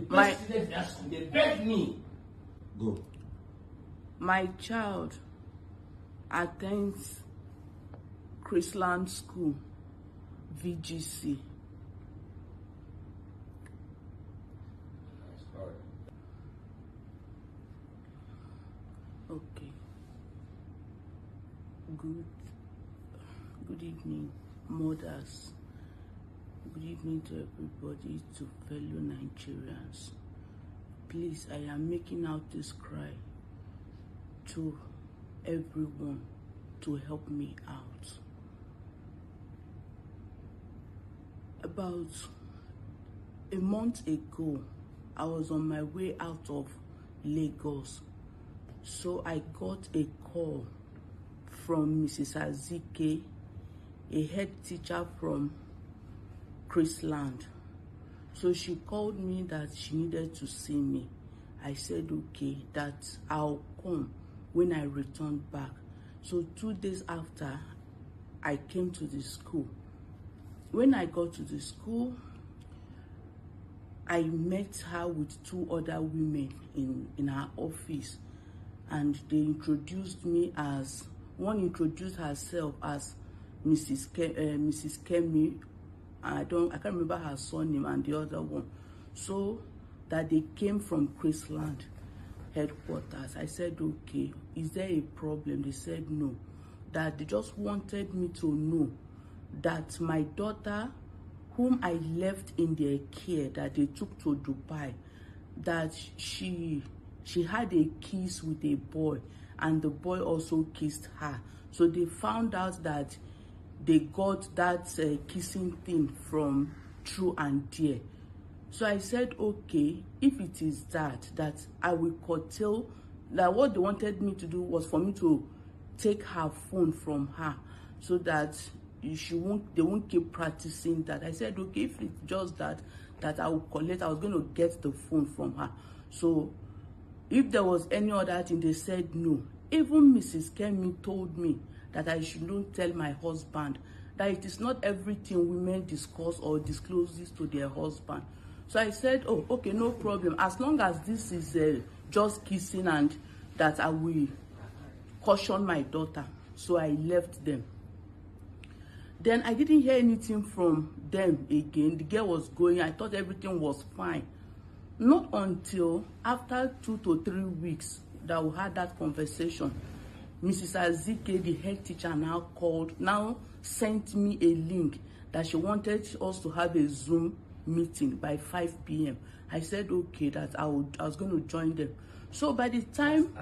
My they begged me. Go. My child attends ChrisLand School, VGC. Okay. Good evening, mothers. Good evening to everybody, to fellow Nigerians. Please, I am making out this cry to everyone to help me out. About a month ago, I was on my way out of Lagos. So I got a call from Mrs. Azike, a head teacher from ChrisLand. So she called me that she needed to see me. I said, okay, that I'll come when I return back. So 2 days after, I came to the school. When I got to the school, I met her with 2 other women in her office. And they introduced me as, one introduced herself as Mrs. Kemi. I can't remember her surname, and the other one. So that they came from ChrisLand headquarters. I said, okay, is there a problem? They said no. That they just wanted me to know that my daughter, whom I left in their care, that they took to Dubai, that she had a kiss with a boy, and the boy also kissed her. So they found out that they got that kissing thing from True and Dear. So I said, okay, if it is that I will curtail, that what they wanted me to do was for me to take her phone from her, so that they won't keep practicing that. I said, okay, if it's just that I will collect, I was going to get the phone from her. So if there was any other thing, they said no. Even Mrs. Kemi told me that I should not tell my husband, that it is not everything women discuss or disclose this to their husband. So I said, oh, okay, no problem. As long as this is just kissing, and that I will caution my daughter. So I left them. Then I didn't hear anything from them again. The girl was going. I thought everything was fine. Not until after 2 to 3 weeks that we had that conversation, Mrs. Azike, the head teacher, now sent me a link that she wanted us to have a Zoom meeting by 5 p.m. I said, okay, that I was going to join them. So by the time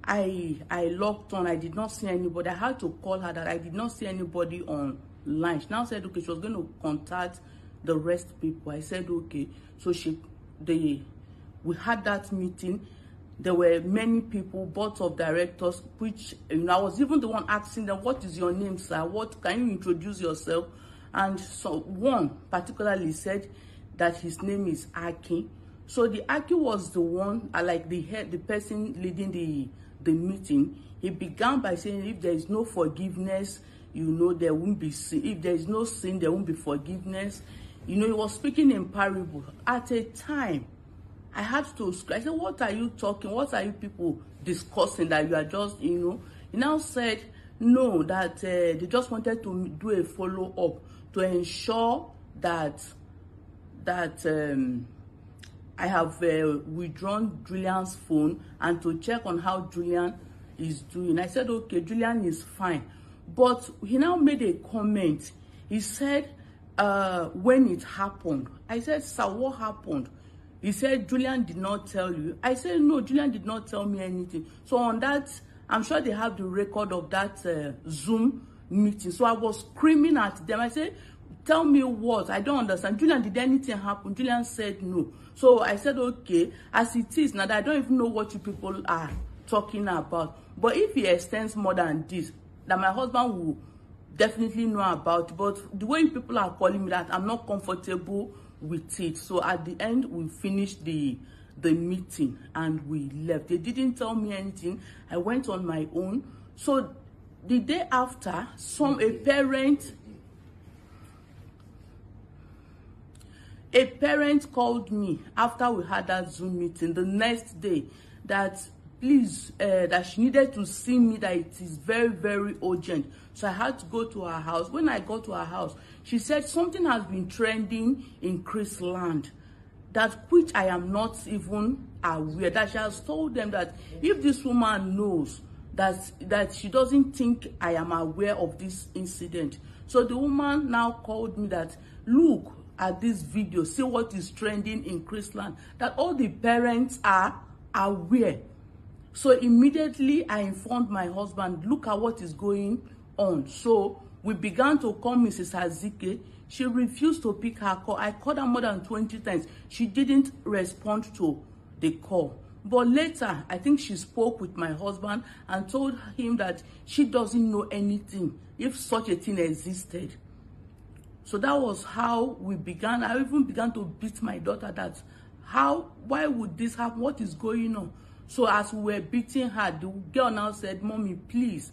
I logged on, I did not see anybody. I had to call her that I did not see anybody online. She now said, okay, she was going to contact the rest people. I said, okay. So we had that meeting. There were many people, boards of directors, which, I was even the one asking them, what is your name, sir? What, can you introduce yourself? And so one particularly said that his name is Aki. So the Aki was the one, like the person leading the meeting. He began by saying, if there is no forgiveness, there won't be sin. If there is no sin, there won't be forgiveness. He was speaking in parable. At a time, I had to scream. I said, what are you talking? What are you people discussing that you are just, He now said, no, that they just wanted to do a follow-up to ensure that I have withdrawn Julian's phone, and to check on how Julian is doing. I said, okay, Julian is fine. But he now made a comment. He said, when it happened. I said, sir, what happened? He said, Julian did not tell you. I said, no, Julian did not tell me anything. So on that, I'm sure they have the record of that Zoom meeting. So I was screaming at them. I said, tell me what? I don't understand. Julian, did anything happen? Julian said no. So I said, okay, as it is now, that I don't even know what you people are talking about. But if he extends more than this, that my husband will definitely know about. But the way you people are calling me that, I'm not comfortable with it. So at the end, we finished the meeting and we left. They didn't tell me anything. I went on my own. So the day after, a parent A parent called me after we had that Zoom meeting the next day that please, that she needed to see me, that it is very, very urgent. So I had to go to her house. When I got to her house, she said something has been trending in ChrisLand, that which I am not even aware, that she has told them that if this woman knows that she doesn't think I am aware of this incident. So the woman now called me that, look at this video, see what is trending in ChrisLand, that all the parents are aware. So immediately I informed my husband, look at what is going on. So we began to call Mrs. Azike. She refused to pick her call. I called her more than 20 times. She didn't respond to the call. But later, I think she spoke with my husband and told him that she doesn't know anything if such a thing existed. So that was how we began. I even began to beat my daughter that, why would this happen? What is going on? So as we were beating her, the girl now said, Mommy, please,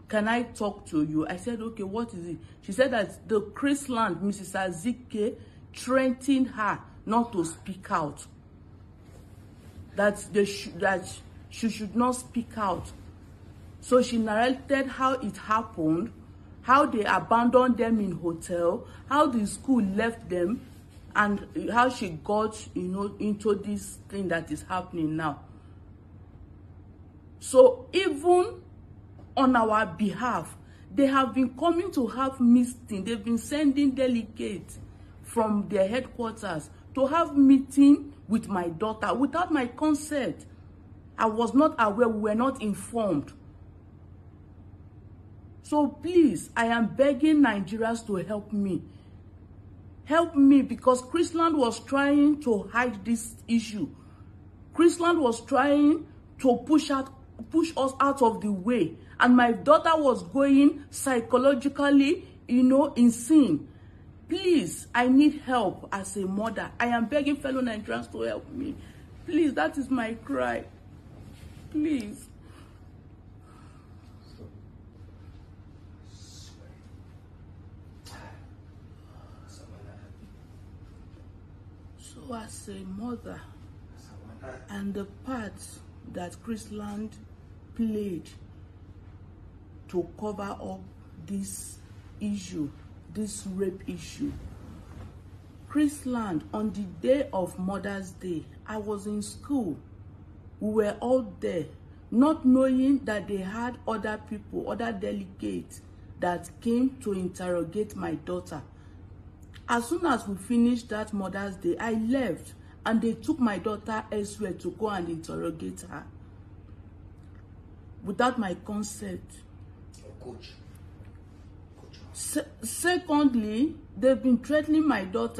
can I talk to you? I said, okay, what is it? She said that the ChrisLand, Mrs. Azike, threatened her not to speak out. That she should not speak out. So she narrated how it happened, how they abandoned them in hotel, how the school left them, and how she got, into this thing that is happening now. So even on our behalf, they have been coming to have meeting. They've been sending delegates from their headquarters to have meeting with my daughter without my consent. I was not aware, we were not informed. So please, I am begging Nigerians to help me. Help me, because ChrisLand was trying to hide this issue. ChrisLand was trying to push us out of the way. And my daughter was going psychologically, insane. Please, I need help as a mother. I am begging fellow Nigerians to help me. Please, that is my cry. Please. So as a mother, and the part that ChrisLand played to cover up this issue, this rape issue. ChrisLand, on the day of Mother's Day, I was in school. We were all there, not knowing that they had other people, other delegates that came to interrogate my daughter. As soon as we finished that Mother's Day, I left and they took my daughter elsewhere to go and interrogate her without my consent. Secondly, they've been threatening my daughter.